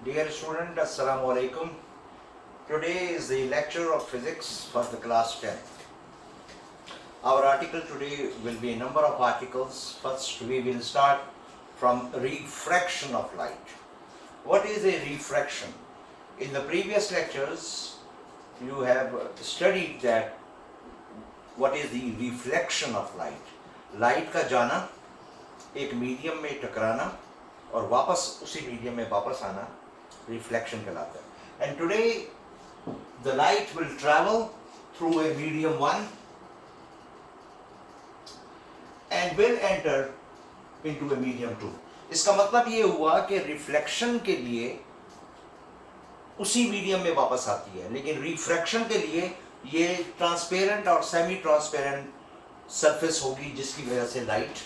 Dear student, Assalamu alaikum. Today is the lecture of physics for the class 10. Our article today will be a number of articles. First, we will start from refraction of light. What is a refraction? In the previous lectures, you have studied that what is the reflection of light. Light का जाना, एक medium में टकराना और वापस उसी medium में वापस आना reflection कहलाता है. And today the light will travel through a medium 1 and will enter into a medium 2. इसका मतलब ये हुआ कि रिफ्लेक्शन के लिए उसी मीडियम में वापस आती है, लेकिन रिफ्रैक्शन के लिए ये ट्रांसपेरेंट और सेमी ट्रांसपेरेंट सरफेस होगी जिसकी वजह से लाइट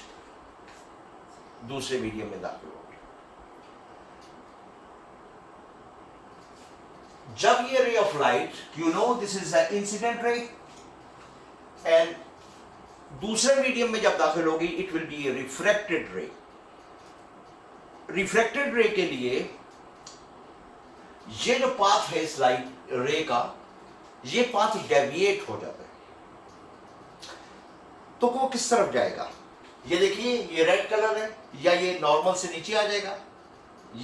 दूसरे मीडियम में दाखिल होगी. जब ये रे of light, you know this is a incident ray, and दूसरे मीडियम में जब दाखिल होगी it will be A refracted रे. रिफ्रैक्टेड रे के लिए ये जो पाथ है इस लाइट रे का, ये पाथ डेविएट हो जाता है. तो वो किस तरफ जाएगा? ये देखिए, ये रेड कलर है, या ये नॉर्मल से नीचे आ जाएगा,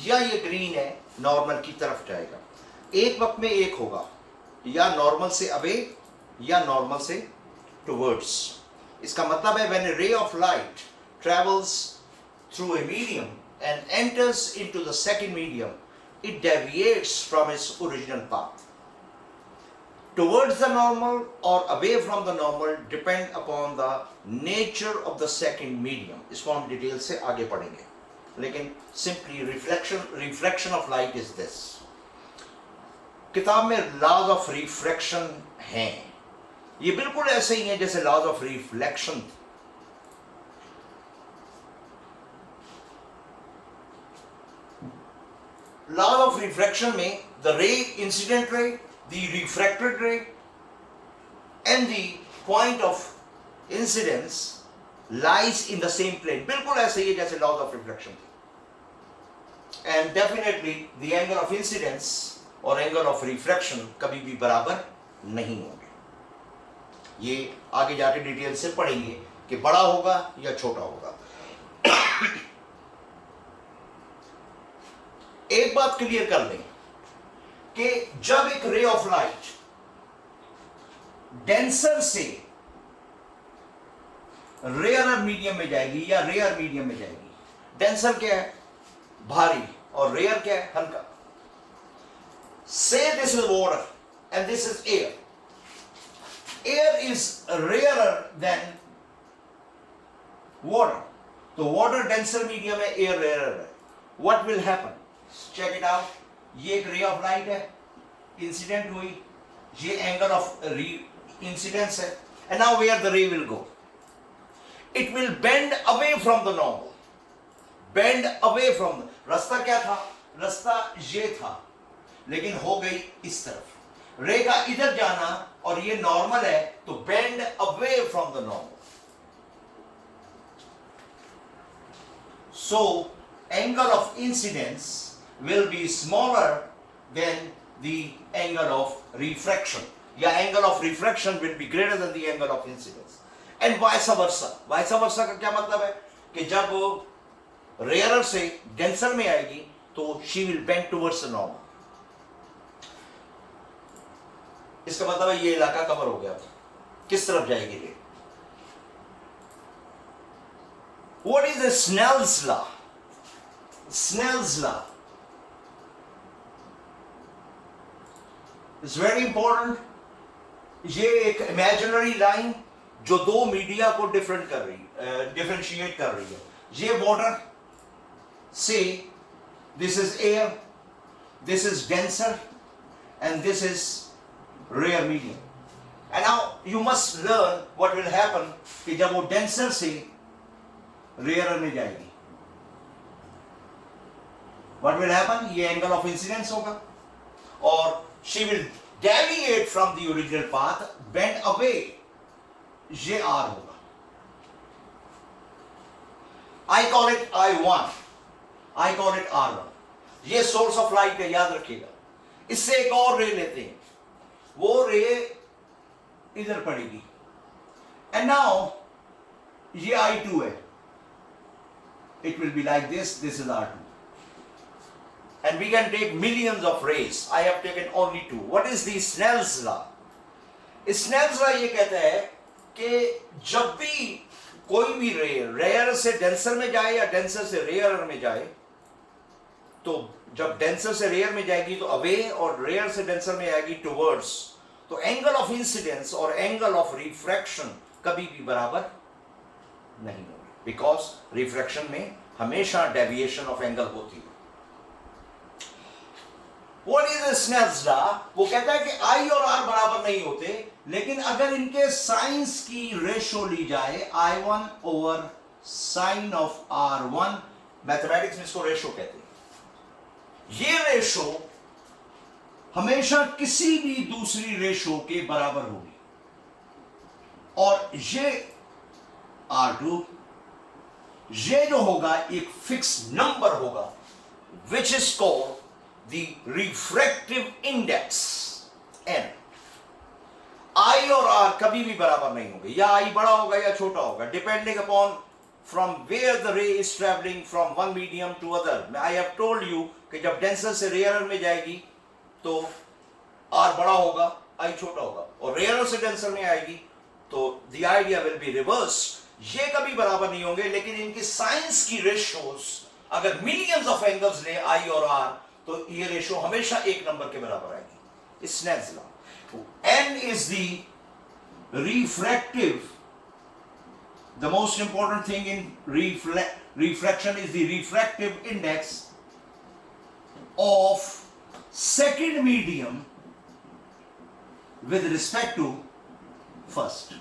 या ये ग्रीन है नॉर्मल की तरफ जाएगा. एक वक्त में एक होगा, या नॉर्मल से अवे या नॉर्मल से टुवर्ड्स. इसका मतलब है व्हेन ए रे of light travels through a medium and enters into the second medium, it deviates from its original path. Towards the normal or away from the normal depend upon the nature of the second medium. इसको हम detail से आगे पढ़ेंगे, लेकिन simply refraction of light is this. किताब में laws of refraction हैं, ये बिल्कुल ऐसे ही हैं जैसे laws of reflection. Law of refraction में the ray, incident ray, the refracted ray and the point of incidence lies in the same plane. बिल्कुल ऐसे ही जैसे laws of reflection. And definitely the angle of incidence और angle of refraction कभी भी बराबर नहीं होंगे. ये आगे जाके डिटेल से पढ़ेंगे कि बड़ा होगा या छोटा होगा. एक बात क्लियर कर लें कि जब एक रे ऑफ लाइट डेंसर से रेयर मीडियम में जाएगी या रेयर मीडियम में जाएगी. डेंसर क्या है? भारी, और रेयर क्या है? हल्का. Say this is water and this is air. Air is rarer than water. तो वाटर डेंसर मीडियम है, एयर रेयरर है. What will happen? Check it out. ये एक रे ऑफ लाइट है, इंसिडेंट हुई, ये एंगल ऑफ इंसिडेंस है, and now where the ray will go? It will bend away from the normal. Bend away from the, रास्ता क्या था? रास्ता ये था, लेकिन हो गई इस तरफ. रे का इधर जाना और ये नॉर्मल है, तो bend away from the normal. So angle of incidence will be smaller than the angle of refraction. या angle of refraction will be greater than the angle of incidence. And vice versa. Vice versa का क्या मतलब है? कि जब वो rarer से denser में आएगी तो she will bend towards the normal. इसका मतलब है ये इलाका कवर हो गया. किस तरफ जाएगी ये? What is the Snell's law? Snell's law is very important. ये एक imaginary line जो दो मीडिया को डिफरेंशिएट कर रही है. ये वाटर से, this is air, this is denser and this is rare medium. And now you must learn what will happen कि जब वो denser से rarer में जाएगी, what will happen? ये angle of incidence होगा, और she will deviate from the original path, bend away, ये R होगा. I call it I1, I call it R1. ये सोर्स ऑफ लाइट है, याद रखिएगा। इससे एक और रे लेते हैं, वो रे इधर पड़ेगी, एंड नाउ ये I2 है, it will be like this is R2, and we can take millions of rays. I have taken only 2. What is the Snell's law? Snell's law ये कहता है कि जब भी कोई भी रे रेयर से डेंसर में जाए या डेंसर से रेयर में जाए, तो जब डेंसर से रेयर में जाएगी तो अवे, और रेयर से डेंसर में आएगी टुवर्ड्स, तो एंगल ऑफ इंसिडेंस और एंगल ऑफ रिफ्रैक्शन कभी भी बराबर नहीं होगी, बिकॉज रिफ्रैक्शन में हमेशा डेविएशन ऑफ एंगल होती है। What is Snell's law? वो कहता है कि I और R बराबर नहीं होते, लेकिन अगर इनके साइंस की रेशो ली जाए I1 over sign of R1, mathematics में इसको रेशो कहते हैं, ये रेशो हमेशा किसी भी दूसरी रेशो के बराबर होगी, और ये R2, ये जो होगा एक फिक्स नंबर होगा, which is called the refractive index N। I और R कभी भी बराबर नहीं होंगे, या I बड़ा होगा या छोटा होगा, depending upon from where the ray is travelling from one medium to other. I have told you कि जब डेंसर से रेयर में जाएगी तो R बड़ा होगा, I छोटा होगा, और रेयर से डेंसर में आएगी तो the idea will be reverse. ये कभी बराबर नहीं होंगे, लेकिन इनकी साइंस की रेशोस अगर मिलियंस ऑफ एंगल्स ले I और R, तो ये रेशो हमेशा एक नंबर के बराबर आएगी। Snell's law. N is the refractive. The most important thing in refraction is the refractive index of second medium with respect to first.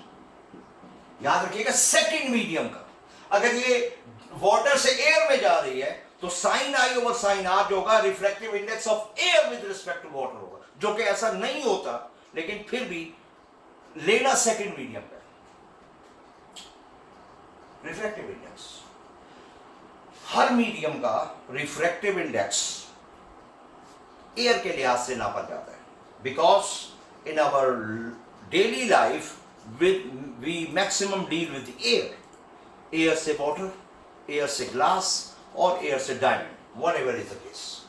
याद रखिएगा सेकंड मीडियम का, अगर ये वाटर से एयर में जा रही है तो sine I over sine R जो होगा refractive index of air with respect to water होगा, जो कि ऐसा नहीं होता, लेकिन फिर भी लेना सेकंड मीडियम पे। रिफ्रैक्टिव इंडेक्स, हर मीडियम का रिफ्रैक्टिव इंडेक्स एयर के लिहाज से नापा जाता है, because in our daily life we maximum deal with air, air से वाटर, एयर से ग्लास, और एयर से diamond, whatever is the case.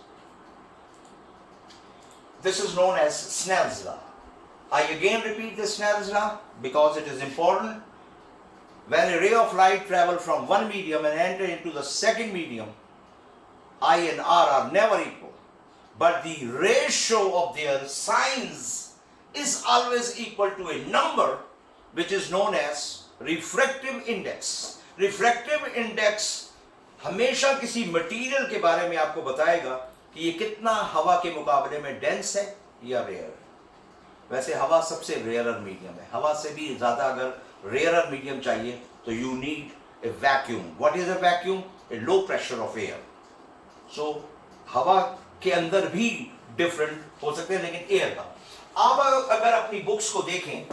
This is known as Snell's law. I again repeat the Snell's law because it is important. When a ray of light travel from one medium and enter into the second medium, I and R are never equal, but the ratio of their signs is always equal to a number which is known as refractive index. Refractive index हमेशा किसी material के बारे में आपको बताएगा कि ये कितना हवा के मुकाबले में डेंस है या रेयर। वैसे हवा सबसे रेयरर मीडियम है, हवा से भी ज़्यादा अगर रेयरर मीडियम चाहिए तो you need a vacuum. What is a vacuum? A low pressure of air. So हवा के अंदर भी डिफरेंट हो सकते हैं, लेकिन एयर का। आप अगर अपनी बुक्स को देखें,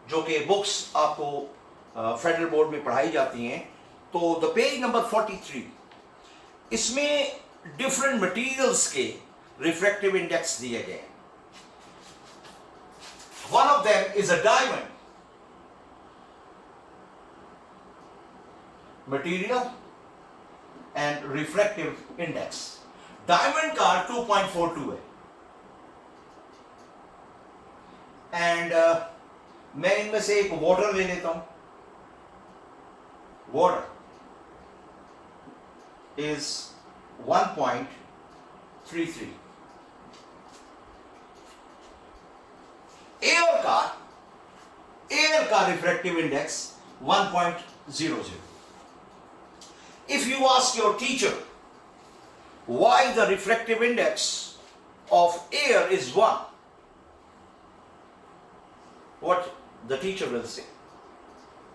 जो कि बुक्स आपको फेडरल बोर्ड में पढ़ाई जाती हैं, तो द पेज नंबर 43, इसमें डिफरेंट मटेरियल्स के रिफ्रैक्टिव इंडेक्स दिए गए। One of them is a diamond material and refractive index. Diamond का 2.42 है, एंड मैं इनमें से एक वाटर ले लेता हूं। Water is 1.33. एयर का refractive index 1.00. If you ask your teacher why the refractive index of air is 1, what the teacher will say?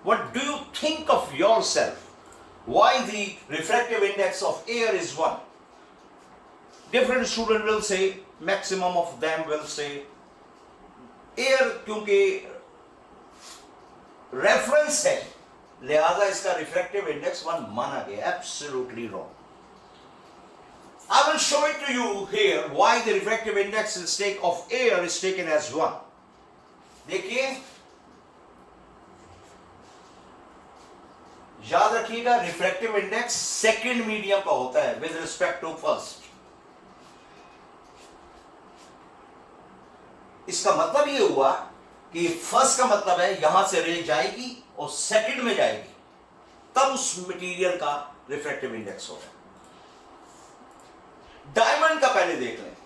What do you think of yourself? Why the refractive index of air is 1? Different student will say, maximum of them will say, air क्योंकि reference है, लिहाजा इसका refractive index 1 माना गया। Absolutely wrong. I will show it to you here why the refractive index of air is taken as 1. देखिए, याद रखिएगा refractive index second medium का होता है विद रिस्पेक्ट टू फर्स्ट. इसका मतलब ये हुआ कि फर्स्ट का मतलब है यहां से रे जाएगी और सेकंड में जाएगी, तब उस मटेरियल का रिफ्रैक्टिव इंडेक्स होगा. डायमंड का पहले देख लें.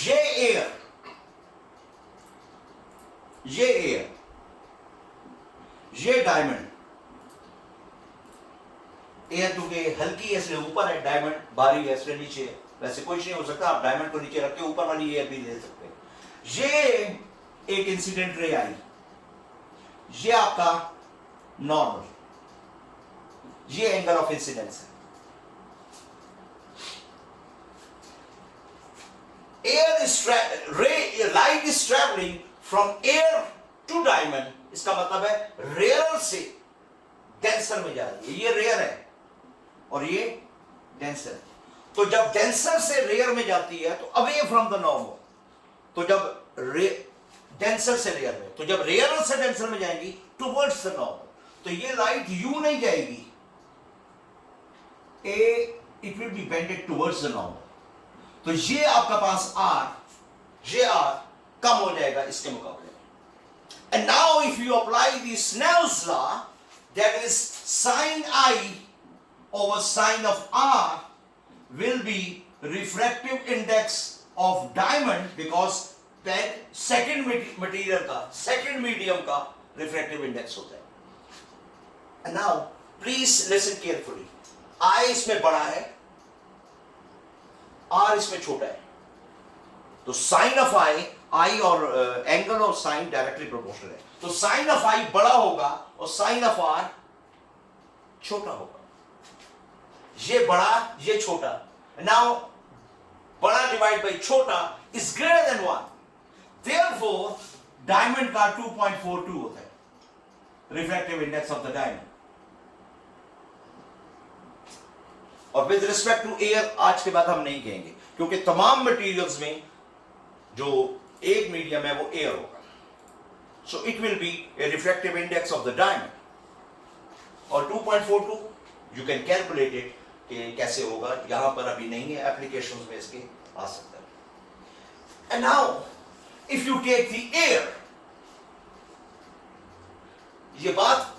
ये एयर, ये एयर, ये डायमंड. एयर क्योंकि हल्की है इसलिए ऊपर है, डायमंड भारी है इसलिए नीचे है. वैसे कुछ नहीं हो सकता, आप डायमंड को नीचे रख के ऊपर वाली एयर भी ले सकते हैं. ये एक इंसिडेंट रे आई, ये आपका नॉर्मल, ये एंगल ऑफ इंसिडेंस है. Light is travelling from air to diamond. इसका मतलब है रेयर से डेंसर में जा रही है. ये रेयर है और ये डेंसर. तो जब डेंसर से रेयर में जाती है तो अवे फ्रॉम द नॉर्मल. तो जब डेंसर से रेयर में, तो जब रेयर से डेंसर में जाएंगी टुवर्ड्स द नॉर्मल. तो ये लाइट यू नहीं जाएगी, it will be bended towards the normal. तो ये आपका पास आर, ये आर कम हो जाएगा इसके मुकाबले. And now if you apply the Snell's law, that is sin I over sin of R will be refractive index of diamond, because then second material का, second medium का refractive index होता है. And now please listen carefully. I इसमें बड़ा है, R इसमें छोटा है. तो साइन ऑफ आई और एंगल और साइन डायरेक्टली प्रोपोर्शनल है. तो साइन ऑफ आई बड़ा होगा और साइन ऑफ आर छोटा होगा. ये बड़ा, ये छोटा. नाउ बड़ा डिवाइड बाई छोटा is greater than 1. Therefore diamond का 2.42 होता है refractive index of the diamond. और विद रिस्पेक्ट टू एयर आज के बाद हम नहीं कहेंगे, क्योंकि तमाम मटेरियल्स में जो एक मीडियम है वो एयर होगा. So it will be A refractive index of the diamond. और 2.42 यू कैन कैलकुलेट इट कि कैसे होगा. यहां पर अभी नहीं है, एप्लीकेशंस में इसके आ सकता है. And now if you take the air, ये बात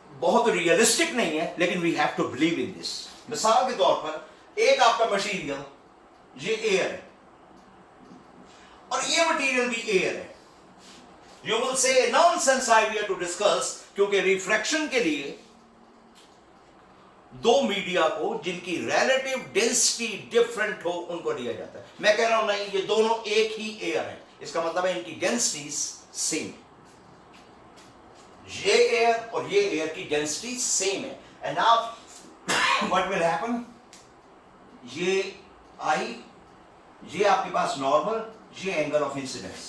बहुत रियलिस्टिक नहीं है, लेकिन we have to believe in this. मिसाल के तौर पर एक आपका मटेरियल ये एयर है और ये मटेरियल भी एयर है. You will say nonsense idea to discuss, क्योंकि रिफ्रैक्शन के लिए दो मीडिया को जिनकी रिलेटिव डेंसिटी डिफरेंट हो उनको दिया जाता है. मैं कह रहा हूं नहीं, ये दोनों एक ही एयर है. इसका मतलब है इनकी डेंसिटी सेम. ये एयर और ये एयर की डेंसिटी सेम है. And now what will happen, ये आई, ये आपके पास नॉर्मल, ये angle of incidence.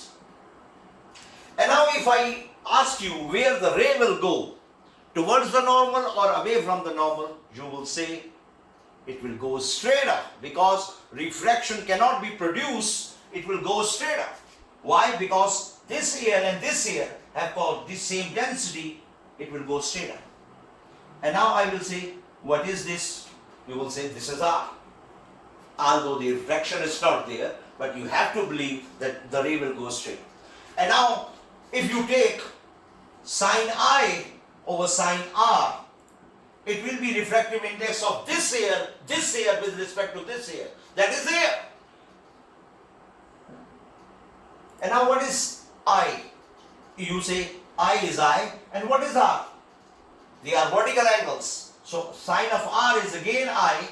And now if I ask you where the ray will go, towards the normal or away from the normal, you will say it will go straight up, because refraction cannot be produced. It will go straight up. Why? Because this air and this air have got the same density. It will go straight up. And now I will say, what is this? You will say this is R. Although the refraction is not there, but you have to believe that the ray will go straight. And now if you take sin I over sin R, it will be refractive index of this air with respect to this air. That is air. And now what is I? You say I is I, and what is R? They are vertical angles. So sin of R is again I.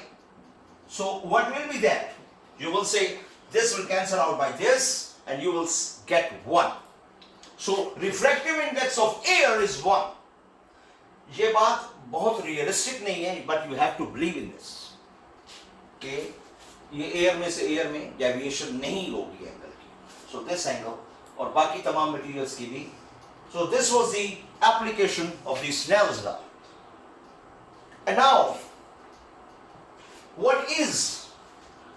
So what will be that? You will say this will cancel out by this and you will get 1. So refractive index of air is 1. ये बात बहुत realistic नहीं है, but you have to believe in this. कि ये air में से air में डेविएशन नहीं होगी एंगल की. So this angle और बाकी तमाम मटेरियल्स की भी. So this was the application of the Snell's law. And now, what is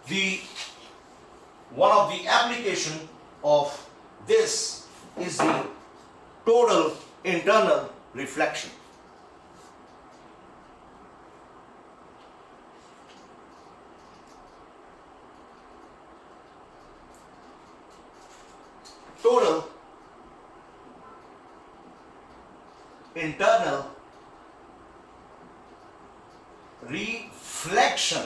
the one of the application of this is the total internal reflection. Total internal reflection,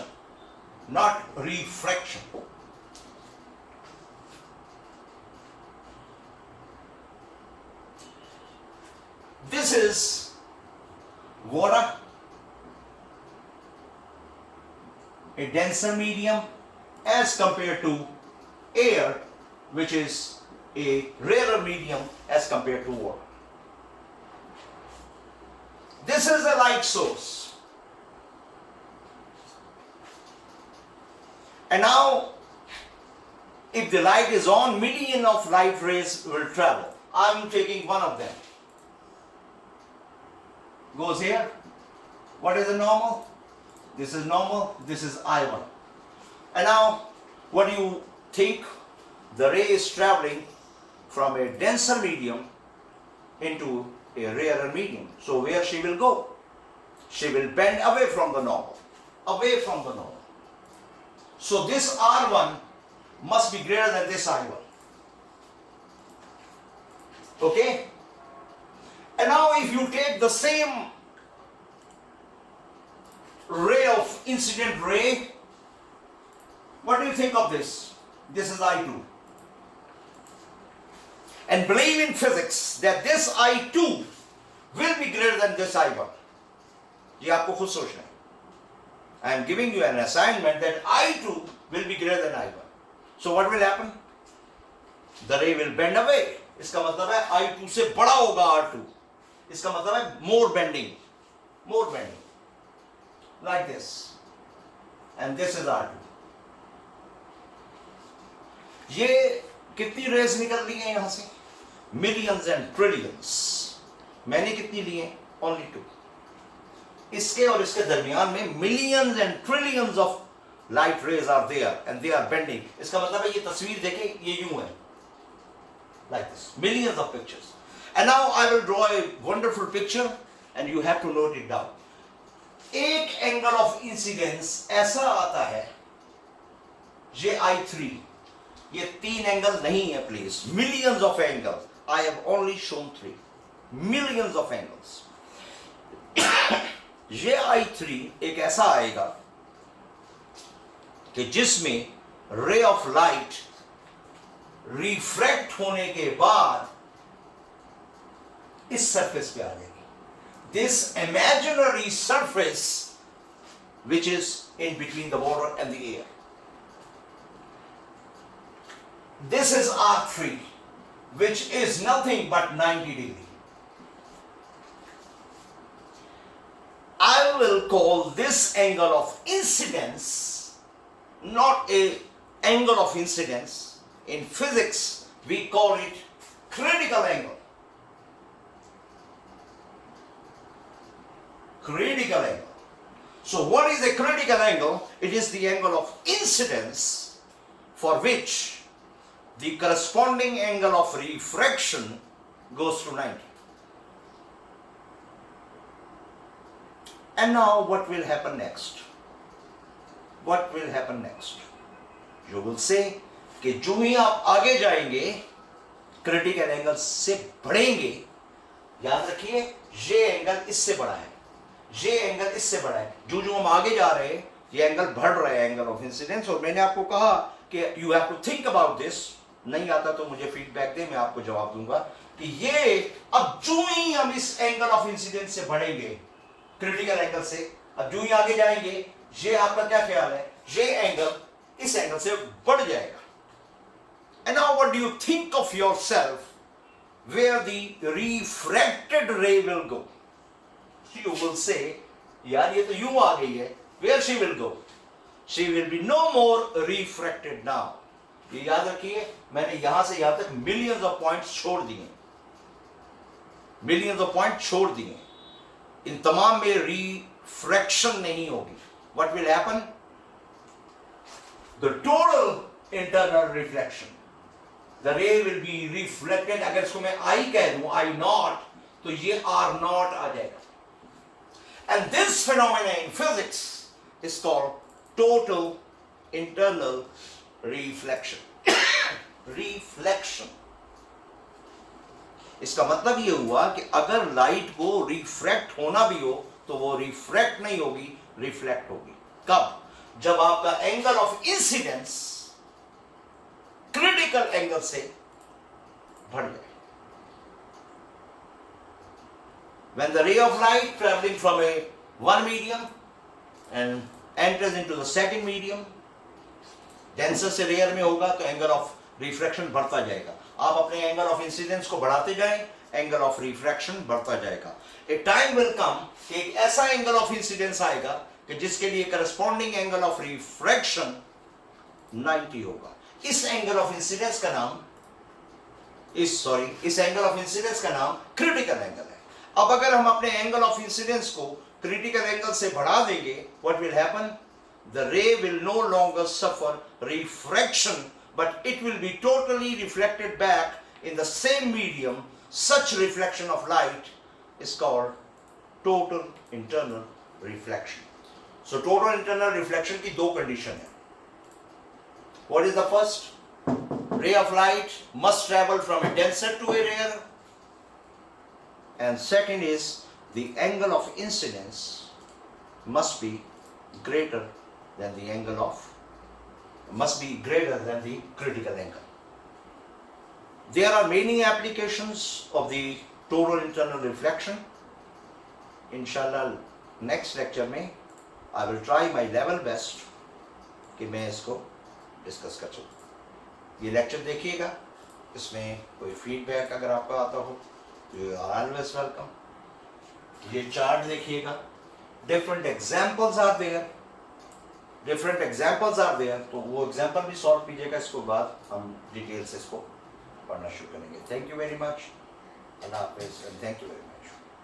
not refraction. This is water, a denser medium, as compared to air, which is a rarer medium as compared to water. This is a light source. And now, if the light is on, million of light rays will travel. I'm taking one of them. Goes here. What is the normal? This is normal. This is I1. And now, what do you think? The ray is traveling from a denser medium into a rarer medium. So where she will go? She will bend away from the normal. Away from the normal. So this R1 must be greater than this I1. Okay? And now if you take the same ray of incident ray, what do you think of this? This is I2. And believe in physics that this I2 will be greater than this I1. ये आपको खुद सोचना है. I am giving you an assignment that I2 will be greater than I1. So what will happen? The ray will bend away. इसका मतलब है I2 से बड़ा होगा R2. इसका मतलब है more bending. More bending. Like this. And this is R2. ये कितनी रेज निकल रही हैं यहां से? Millions and trillions. मैंने कितनी ली हैं? Only 2. इसके और इसके दरमियान में millions and trillions of light rays are there and they are bending. इसका मतलब है ये तस्वीर देखें, ये यूं है. Like this. Millions of pictures. And now I will draw a wonderful picture and you have to note it down. एक एंगल ऑफ इंसिडेंस ऐसा आता है, ये I3. ये 3 एंगल नहीं है please. Millions of angles. I have only shown 3. Millions of angles. ये I3 एक ऐसा आएगा कि जिसमें रे ऑफ लाइट रिफ्रैक्ट होने के बाद इस सरफेस पे आ जाएगी. This imaginary surface which is in between the water and the air. This is R3, which is nothing but 90 degrees. I will call this angle of incidence not a angle of incidence. In physics, we call it critical angle. Critical angle. So what is a critical angle? It is the angle of incidence for which the corresponding angle of refraction goes to 90. And now what will happen next? What will happen next? You will say कि जो ही आप आगे जाएंगे critical angle से बढ़ेंगे. याद रखिए ये एंगल इससे बड़ा है, ये एंगल इससे बड़ा है. जो जो हम आगे जा रहे हैं ये एंगल बढ़ रहा है, एंगल ऑफ इंसिडेंस. और मैंने आपको कहा कि you have to think about this. नहीं आता तो मुझे फीडबैक दे, मैं आपको जवाब दूंगा कि ये अब जो ही हम इस एंगल ऑफ इंसिडेंस से बढ़ेंगे क्रिटिकल एंगल से, अब जो ही आगे जाएंगे ये आपका क्या ख्याल है, ये एंगल इस एंगल से बढ़ जाएगा. And now what do you think of yourself where the refracted ray will go? You will say, यार ये तो यूं आ गई है. Where she will go? She will be no more refracted now. ये याद रखिए, मैंने यहां से यहां तक millions of points छोड़ दिए, millions of points छोड़ दिए. इन तमाम में refraction नहीं होगी. What will happen? the total internal reflection. The ray will be reflected. अगर इसको मैं I कह दूं, I naught, तो ये R naught आ जाएगा. And this phenomena in physics is called total internal reflection. Reflection. इसका मतलब ये हुआ कि अगर लाइट को रिफ्रैक्ट होना भी हो तो वो रिफ्रैक्ट नहीं होगी, रिफ्लेक्ट होगी. कब? जब आपका angle of incidence critical angle से बढ़ जाए. When the ray of light traveling from one medium and enters into the second medium, denser से रेयर में होगा तो एंगल ऑफ रिफ्रैक्शन बढ़ता जाएगा. आप अपने एंगल ऑफ इंसिडेंस को बढ़ाते जाएं, एंगल ऑफ रिफ्रैक्शन बढ़ता जाएगा. ए टाइम विल कम कि एक ऐसा एंगल ऑफ इंसिडेंस आएगा कि जिसके लिए करस्पॉन्डिंग एंगल ऑफ रिफ्रैक्शन 90 होगा. इस एंगल ऑफ इंसिडेंस का नाम इस एंगल ऑफ इंसिडेंस का नाम क्रिटिकल एंगल है. अब अगर हम अपने एंगल ऑफ इंसिडेंस को क्रिटिकल एंगल से बढ़ा देंगे, what will happen? The ray will no longer suffer refraction, but it will be totally reflected back in the same medium. Such reflection of light is called total internal reflection. So total internal reflection की दो condition है. What is the first? Ray of light must travel from a denser to a rarer. And second is the angle of incidence must be greater than the angle of, must be greater than the critical angle. There are many applications of the total internal reflection. Inshallah next lecture में I will try my level best कि मैं इसको discuss कर सकूँ. ये lecture देखिएगा, इसमें कोई फीडबैक अगर आपका आता हो तो you are always welcome. ये चार्ट देखिएगा, different examples are there. तो वो एग्जाम्पल भी सॉल्व कीजिएगा. इसको बाद हम डिटेल से इसको पढ़ना शुरू करेंगे. Thank you very much. अल्लाह हाफिज़ and thank you very much.